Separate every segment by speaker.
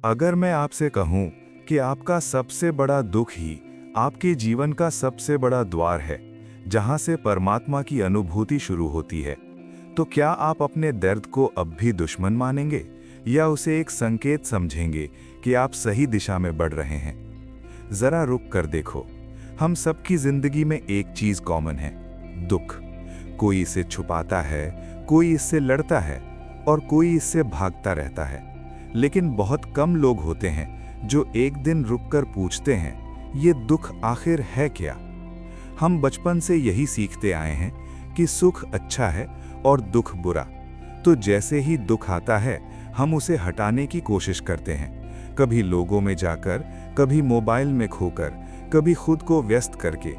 Speaker 1: अगर मैं आपसे कहूं कि आपका सबसे बड़ा दुख ही आपके जीवन का सबसे बड़ा द्वार है, जहां से परमात्मा की अनुभूति शुरू होती है, तो क्या आप अपने दर्द को अब भी दुश्मन मानेंगे या उसे एक संकेत समझेंगे कि आप सही दिशा में बढ़ रहे हैं? जरा रुक कर देखो, हम सबकी जिंदगी में एक चीज कॉमन है, दुख। कोई इसे छुपाता है, कोई इससे लड़ता है और कोई इससे भागता रहता है। लेकिन बहुत कम लोग होते हैं जो एक दिन रुककर पूछते हैं, ये दुख आखिर है क्या? हम बचपन से यही सीखते आए हैं कि सुख अच्छा है और दुख बुरा। तो जैसे ही दुख आता है, हम उसे हटाने की कोशिश करते हैं, कभी लोगों में जाकर, कभी मोबाइल में खोकर, कभी खुद को व्यस्त करके।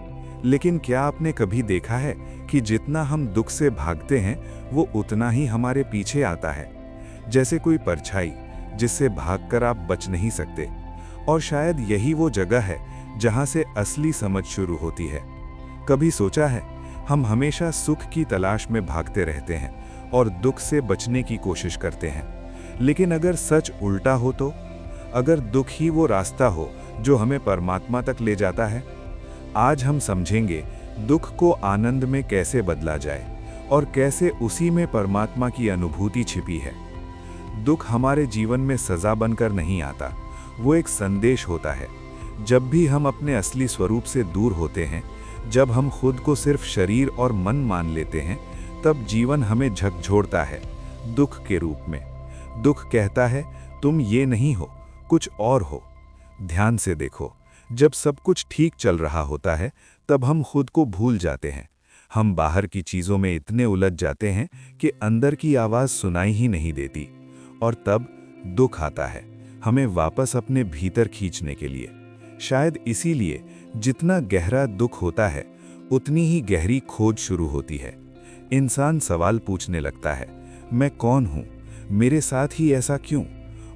Speaker 1: लेकिन क्या आपने कभी देखा है कि जितना हम दुख से भागते हैं, वो उतना ही हमारे पीछे आता है, जैसे कोई परछाई जिससे भागकर आप बच नहीं सकते। और शायद यही वो जगह है जहां से असली समझ शुरू होती है। कभी सोचा है, हम हमेशा सुख की तलाश में भागते रहते हैं और दुख से बचने की कोशिश करते हैं। लेकिन अगर सच उल्टा हो तो? अगर दुख ही वो रास्ता हो जो हमें परमात्मा तक ले जाता है? आज हम समझेंगे दुख को आनंद में कैसे बदला जाए और कैसे उसी में परमात्मा की अनुभूति छिपी है। दुख हमारे जीवन में सजा बनकर नहीं आता, वो एक संदेश होता है। जब भी हम अपने असली स्वरूप से दूर होते हैं, जब हम खुद को सिर्फ शरीर और मन मान लेते हैं, तब जीवन हमें झकझोरता है दुख के रूप में। दुख कहता है, तुम ये नहीं हो, कुछ और हो। ध्यान से देखो, जब सब कुछ ठीक चल रहा होता है, तब हम खुद को भूल जाते हैं। हम बाहर की चीजों में इतने उलझ जाते हैं कि अंदर की आवाज सुनाई ही नहीं देती। और तब दुख आता है, हमें वापस अपने भीतर खींचने के लिए। शायद इसीलिए जितना गहरा दुख होता है, उतनी ही गहरी खोज शुरू होती है। इंसान सवाल पूछने लगता है, मैं कौन हूं? मेरे साथ ही ऐसा क्यों?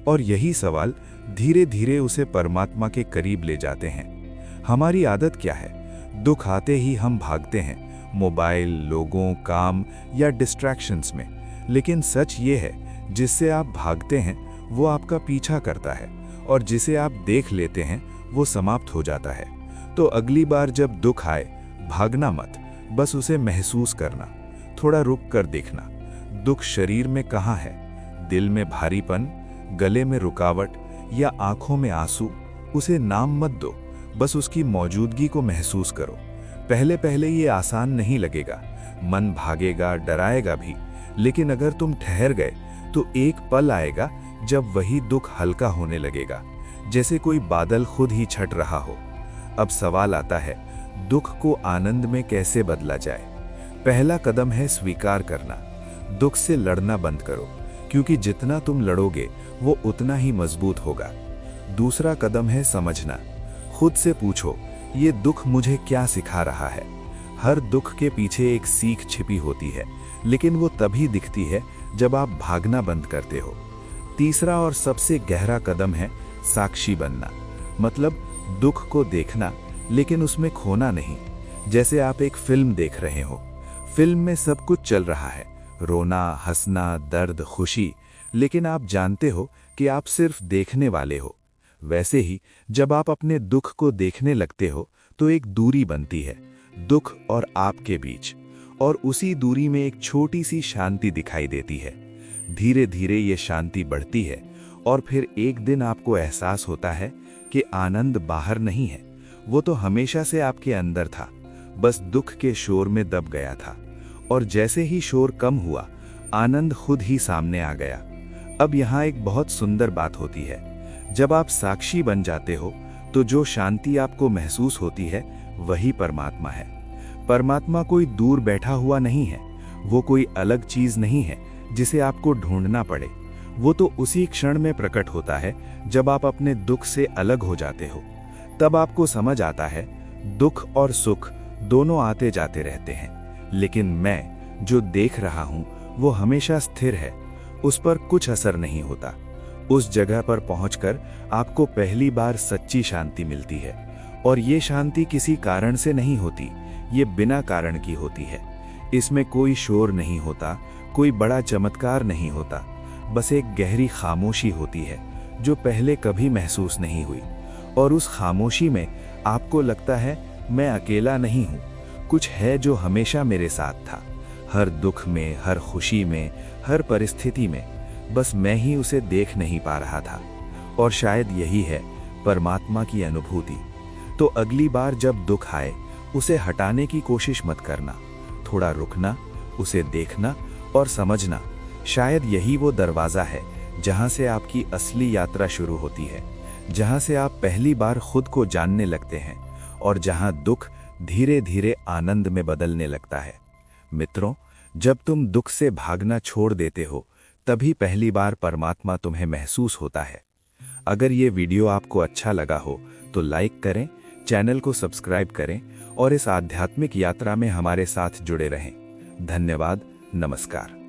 Speaker 1: और यही सवाल धीरे धीरे उसे परमात्मा के करीब ले जाते हैं। हमारी आदत क्या है? दुख आते ही हम भागते हैं, मोबाइल, लोगों, काम या डिस्ट्रैक्शंस में। लेकिन सच ये है, जिससे आप भागते हैं वो आपका पीछा करता है, और जिसे आप देख लेते हैं वो समाप्त हो जाता है। तो अगली बार जब दुख आए, भागना मत, बस उसे महसूस करना, थोड़ा रुक कर देखना। दुख शरीर में कहाँ है? दिल में भारीपन, गले में रुकावट या आंखों में आंसू? उसे नाम मत दो, बस उसकी मौजूदगी को महसूस करो। पहले पहले ये आसान नहीं लगेगा, मन भागेगा, डराएगा भी। लेकिन अगर तुम ठहर गए तो एक पल आएगा जब वही दुख हल्का होने लगेगा, जैसे कोई बादल खुद ही छट रहा हो। अब सवाल आता है, दुख को आनंद में कैसे बदला जाए? पहला कदम है स्वीकार करना। दुख से लड़ना बंद करो, क्योंकि जितना तुम लड़ोगे वो उतना ही मजबूत होगा। दूसरा कदम है समझना। खुद से पूछो, ये दुख मुझे क्या सिखा रहा है? हर दुख के पीछे एक सीख छिपी होती है, लेकिन वो तभी दिखती है जब आप भागना बंद करते हो। तीसरा और सबसे गहरा कदम है साक्षी बनना। मतलब दुख को देखना, लेकिन उसमें खोना नहीं। जैसे आप एक फिल्म देख रहे हो, फिल्म में सब कुछ चल रहा है, रोना, हंसना, दर्द, खुशी, लेकिन आप जानते हो कि आप सिर्फ देखने वाले हो। वैसे ही जब आप अपने दुख को देखने लगते हो तो एक दूरी बनती है दुख और आपके बीच, और उसी दूरी में एक छोटी सी शांति दिखाई देती है। धीरे धीरे ये शांति बढ़ती है और फिर एक दिन आपको एहसास होता है कि आनंद बाहर नहीं है, वो तो हमेशा से आपके अंदर था, बस दुख के शोर में दब गया था। और जैसे ही शोर कम हुआ, आनंद खुद ही सामने आ गया। अब यहाँ एक बहुत सुंदर बात होती है, जब आप साक्षी बन जाते हो तो जो शांति आपको महसूस होती है वही परमात्मा है। परमात्मा कोई दूर बैठा हुआ नहीं है, वो कोई अलग चीज नहीं है जिसे आपको ढूंढना पड़े। वो तो उसी क्षण में प्रकट होता है जब आप अपने दुख से अलग हो जाते हो। तब आपको समझ आता है, दुख और सुख दोनों आते जाते रहते हैं, लेकिन मैं जो देख रहा हूं वो हमेशा स्थिर है, उस पर कुछ असर नहीं होता। उस जगह पर पहुंचकर आपको पहली बार सच्ची शांति मिलती है, और ये शांति किसी कारण से नहीं होती, ये बिना कारण की होती है। इसमें कोई शोर नहीं होता, कोई बड़ा चमत्कार नहीं होता, बस एक गहरी खामोशी होती है
Speaker 2: जो पहले कभी महसूस नहीं हुई। और उस खामोशी में आपको लगता है मैं अकेला नहीं हूँ, कुछ है जो हमेशा मेरे साथ था, हर दुख में, हर खुशी में, हर परिस्थिति में, बस मैं ही उसे देख नहीं पा रहा था। और शायद यही है परमात्मा की अनुभूति। तो अगली बार जब दुख आए, उसे हटाने की कोशिश मत करना, थोड़ा रुकना, उसे देखना और समझना। शायद यही वो दरवाज़ा है जहाँ से आपकी असली यात्रा शुरू होती है, जहाँ से आप पहली बार खुद को जानने लगते हैं और जहाँ दुख धीरे धीरे आनंद में बदलने लगता है। मित्रों, जब तुम दुख से भागना छोड़ देते हो, तभी पहली बार परमात्मा तुम्हें महसूस होता है। अगर ये वीडियो आपको अच्छा लगा हो तो लाइक करें, चैनल को सब्सक्राइब करें और इस आध्यात्मिक यात्रा में हमारे साथ जुड़े रहें। धन्यवाद। नमस्कार।